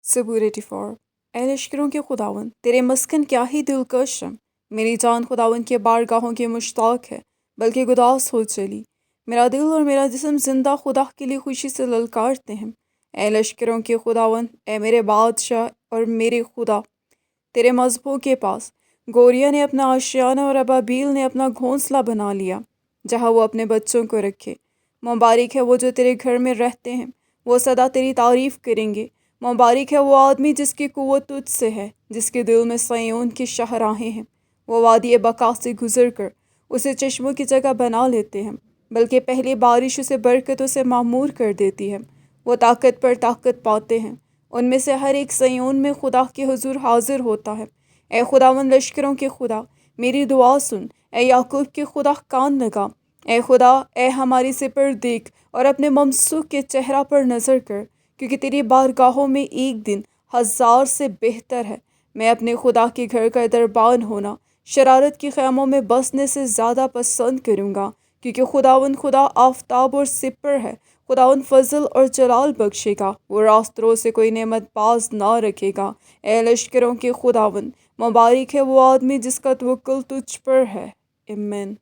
زبور 84۔ اے لشکروں کے خداوند، تیرے مسکن کیا ہی دلکش ہے۔ میری جان خداوند کے بارگاہوں کے مشتاق ہے، بلکہ گداز ہو چلی۔ میرا دل اور میرا جسم زندہ خدا کے لیے خوشی سے للکارتے ہیں۔ اے لشکروں کے خداوند، اے میرے بادشاہ اور میرے خدا، تیرے مذبحوں کے پاس گوریا نے اپنا آشیانہ اور ابابیل نے اپنا گھونسلہ بنا لیا، جہاں وہ اپنے بچوں کو رکھے۔ مبارک ہے وہ جو تیرے گھر میں رہتے ہیں، وہ سدا تیری تعریف کریں گے۔ مبارک ہے وہ آدمی جس کی قوت تجھ سے ہے، جس کے دل میں صیون کی شاہراہیں ہیں۔ وہ وادی بقا سے گزر کر اسے چشموں کی جگہ بنا لیتے ہیں، بلکہ پہلی بارش اسے برکتوں سے معمور کر دیتی ہے۔ وہ طاقت پر طاقت پاتے ہیں، ان میں سے ہر ایک صیون میں خدا کے حضور حاضر ہوتا ہے۔ اے خداوند لشکروں کے خدا، میری دعا سن۔ اے یعقوب کے خدا، کان لگا۔ اے خدا، اے ہماری سپر دیکھ اور اپنے ممسوک کے چہرہ پر نظر کر، کیونکہ تیری بارگاہوں میں ایک دن 1000 سے بہتر ہے۔ میں اپنے خدا کے گھر کا دربان ہونا شرارت کی خیموں میں بسنے سے زیادہ پسند کروں گا، کیونکہ خداوند خدا آفتاب اور سپر ہے۔ خداوند فضل اور جلال بخشے گا، وہ راست رو سے کوئی نعمت باز نہ رکھے گا۔ اے لشکروں کے خداوند، مبارک ہے وہ آدمی جس کا توکل تجھ پر ہے۔ آمین۔